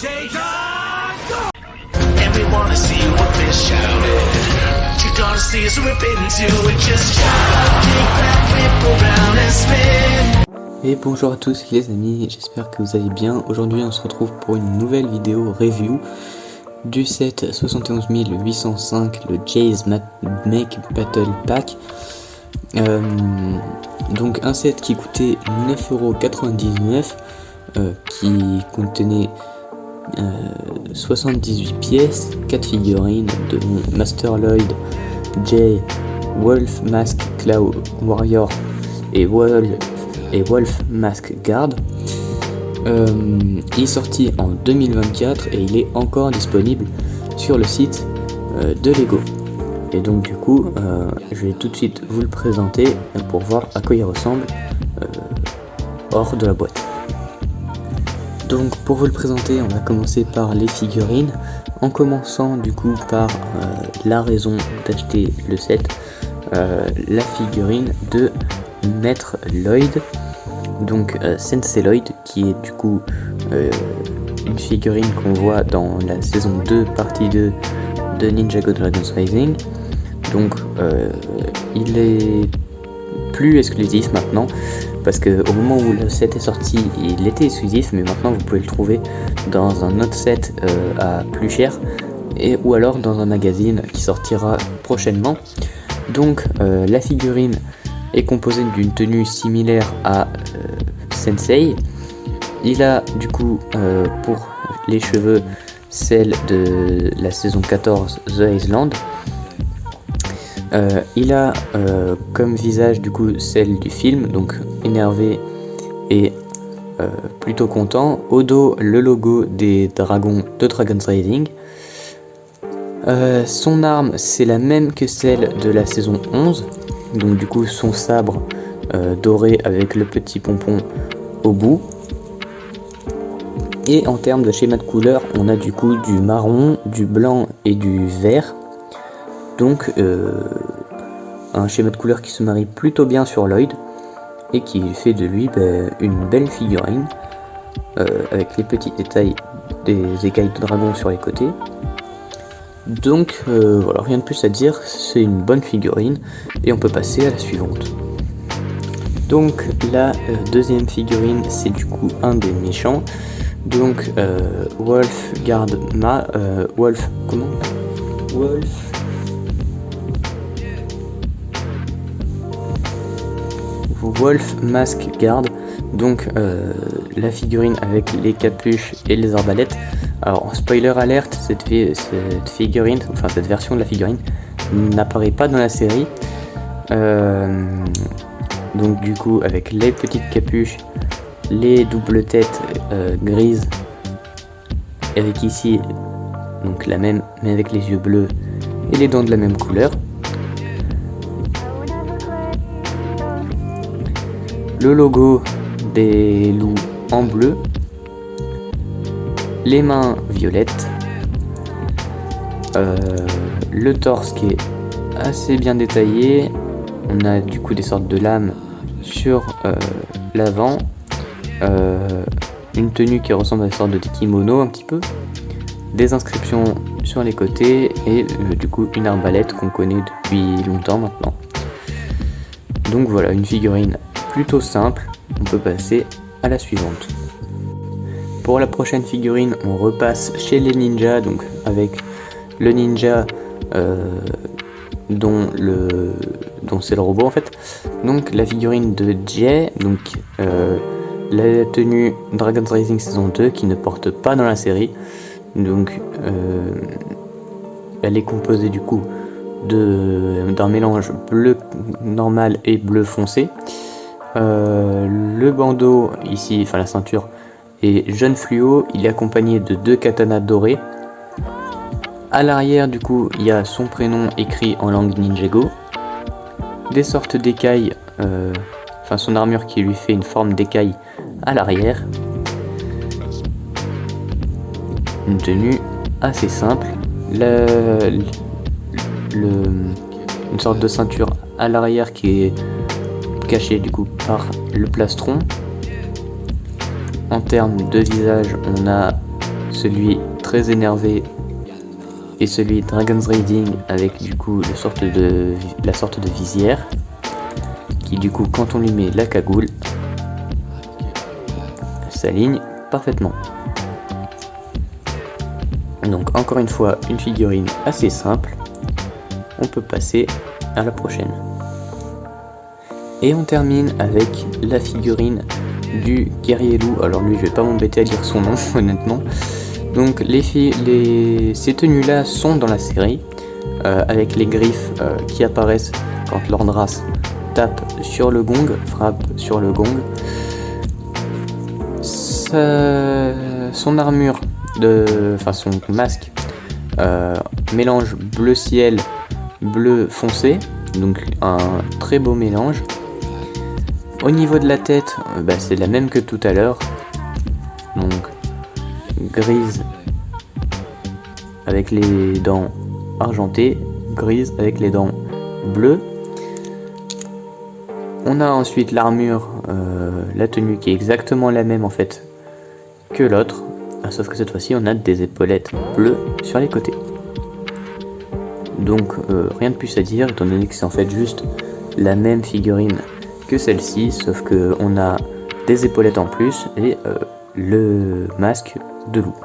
take on. And we wanna see you whip and shout it. You're gonna see us rip into it. Just shout, kick back, whip around and spin. Et bonjour à tous les amis, j'espère que vous allez bien. Aujourd'hui on se retrouve pour une nouvelle vidéo review du set 71805, le Jays Make Battle Pack. Donc un set qui coûtait 9,99€, qui contenait 78 pièces, 4 figurines de Master Lloyd, Jay, Wolf Mask Claw Warrior et Wolf Mask Guard. Il est sorti en 2024 et il est encore disponible sur le site de Lego. Et donc du coup, je vais tout de suite vous le présenter pour voir à quoi il ressemble hors de la boîte. Donc pour vous le présenter, on va commencer par les figurines, en commençant du coup par la raison d'acheter le set, la figurine de Maître Lloyd, donc Sensei Lloyd, qui est du coup une figurine qu'on voit dans la saison 2 partie 2 de Ninjago Dragons Rising. Donc il est plus exclusif maintenant, parce que au moment où le set est sorti il était exclusif, mais maintenant vous pouvez le trouver dans un autre set à plus cher, ou alors dans un magazine qui sortira prochainement. Donc la figurine est composée d'une tenue similaire à Sensei. Il a du coup pour les cheveux celle de la saison 14 The Island. Il a comme visage du coup celle du film, donc énervé et plutôt content. Au dos le logo des dragons de Dragon's Rising. Son arme c'est la même que celle de la saison 11, donc du coup son sabre doré avec le petit pompon au bout. Et en termes de schéma de couleur, on a du coup du marron, du blanc et du vert. Donc un schéma de couleur qui se marie plutôt bien sur Lloyd et qui fait de lui une belle figurine avec les petits détails des écailles de dragon sur les côtés. Donc voilà, rien de plus à dire, c'est une bonne figurine et on peut passer à la suivante. Donc la deuxième figurine, c'est du coup un des méchants, donc Wolf Mask Guard, donc la figurine avec les capuches et les arbalètes. Alors spoiler alerte, cette figurine, enfin cette version de la figurine n'apparaît pas dans la série, donc du coup avec les petites capuches, les doubles têtes grises, avec ici donc la même mais avec les yeux bleus et les dents de la même couleur. Le logo des loups en bleu, les mains violettes, le torse qui est assez bien détaillé. On a du coup des sortes de lames sur l'avant, une tenue qui ressemble à une sorte de kimono un petit peu, des inscriptions sur les côtés et du coup une arbalète qu'on connaît depuis longtemps maintenant. Donc voilà, une figurine plutôt simple, on peut passer à la suivante. Pour la prochaine figurine, on repasse chez les ninjas, donc avec le ninja dont c'est le robot en fait. Donc la figurine de Jay, donc la tenue Dragon's Rising saison 2 qui ne porte pas dans la série. Donc elle est composée du coup d'un mélange bleu normal et bleu foncé. Le bandeau ici, enfin la ceinture, est jaune fluo, il est accompagné de 2 katanas dorés. À l'arrière du coup il y a son prénom écrit en langue Ninjago, des sortes d'écailles, enfin son armure qui lui fait une forme d'écaille à l'arrière. Une tenue assez simple, une sorte de ceinture à l'arrière qui est cachée du coup par le plastron. En termes de visage, on a celui très énervé et celui Dragon's Reading avec du coup la sorte de visière qui du coup quand on lui met la cagoule s'aligne parfaitement. Donc encore une fois une figurine assez simple. On peut passer à la prochaine. Et on termine avec la figurine du guerrier loup. Alors lui je vais pas m'embêter à dire son nom honnêtement. Donc ces tenues là sont dans la série avec les griffes qui apparaissent quand Lordras tape sur le gong, frappe sur le gong. Son armure, son masque mélange bleu ciel, bleu foncé, donc un très beau mélange. Au niveau de la tête, c'est la même que tout à l'heure, donc grise avec les dents argentées, grise avec les dents bleues. On a ensuite l'armure, la tenue qui est exactement la même en fait que l'autre, sauf que cette fois-ci on a des épaulettes bleues sur les côtés. Donc rien de plus à dire étant donné que c'est en fait juste la même figurine que celle-ci, sauf que on a des épaulettes en plus et le masque de loup.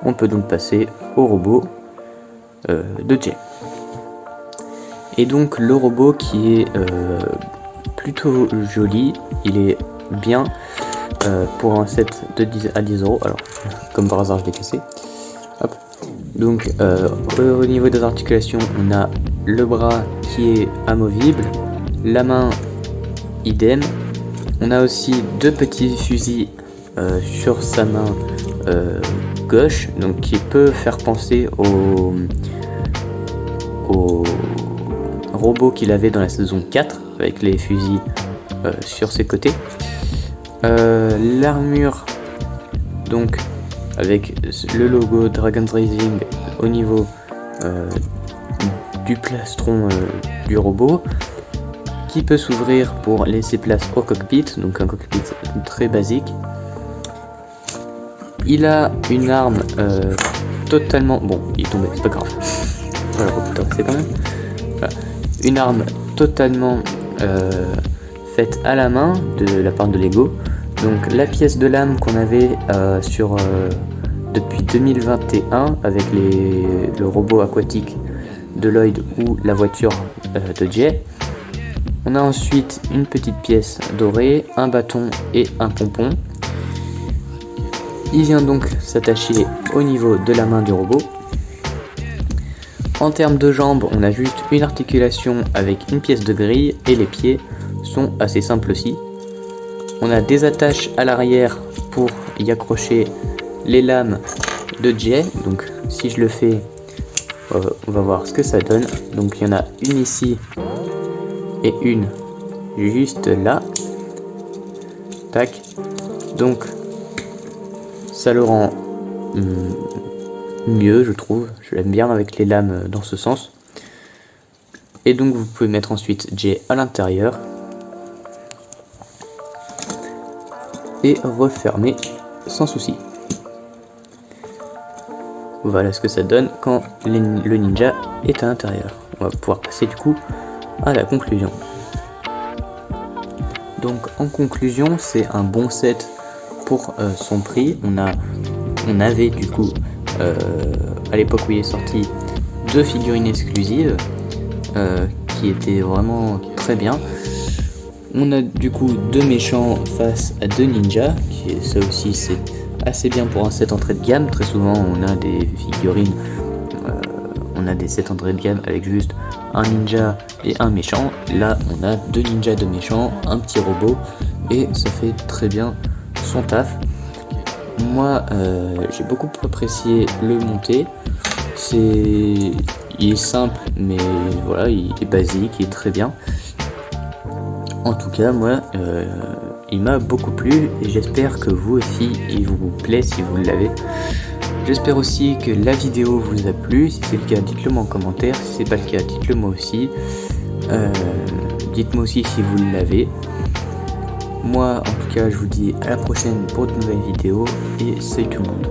On peut donc passer au robot de Jay. Et donc le robot qui est plutôt joli, il est bien pour un set de 10 à 10 €. Alors comme par hasard je l'ai cassé. Hop. Donc au niveau des articulations, on a le bras qui est amovible, la main idem. On a aussi deux petits fusils sur sa main gauche, donc qui peut faire penser au robot qu'il avait dans la saison 4 avec les fusils sur ses côtés. L'armure donc avec le logo Dragon's Rising au niveau du plastron du robot qui peut s'ouvrir pour laisser place au cockpit, donc un cockpit très basique. Il a une arme totalement... Bon, il est tombé, c'est pas grave. Voilà, on peut passer quand même. Voilà. Une arme totalement faite à la main de la part de Lego. Donc la pièce de lame qu'on avait depuis 2021 avec le robot aquatique de Lloyd ou la voiture de Jay. On a ensuite une petite pièce dorée, un bâton et un pompon. Il vient donc s'attacher au niveau de la main du robot. En termes de jambes, on a juste une articulation avec une pièce de grille et les pieds sont assez simples aussi. On a des attaches à l'arrière pour y accrocher les lames de Jay. Donc si je le fais, on va voir ce que ça donne. Donc il y en a une ici et une juste là. Tac. Donc ça le rend mieux, je trouve. Je l'aime bien avec les lames dans ce sens. Et donc vous pouvez mettre ensuite Jay à l'intérieur et refermer sans souci. Voilà ce que ça donne quand le ninja est à l'intérieur. On va pouvoir passer du coup à la conclusion. Donc en conclusion, c'est un bon set pour son prix. On avait du coup à l'époque où il est sorti 2 figurines exclusives qui étaient vraiment très bien. On a du coup 2 méchants face à 2 ninjas, qui est, ça aussi c'est assez bien pour un set entrée de gamme. Très souvent on a des figurines, on a des sets entrée de gamme avec juste un ninja et un méchant. Là on a 2 ninjas, 2 méchants, un petit robot et ça fait très bien son taf. Moi j'ai beaucoup apprécié le monter. Il est simple mais voilà, il est basique, il est très bien. En tout cas moi il m'a beaucoup plu et j'espère que vous aussi il vous plaît si vous l'avez. J'espère aussi que la vidéo vous a plu. Si c'est le cas, dites-le moi en commentaire. Si c'est pas le cas, dites-le moi aussi. Dites-moi aussi si vous l'avez. Moi en tout cas je vous dis à la prochaine pour de nouvelles vidéos et salut tout le monde.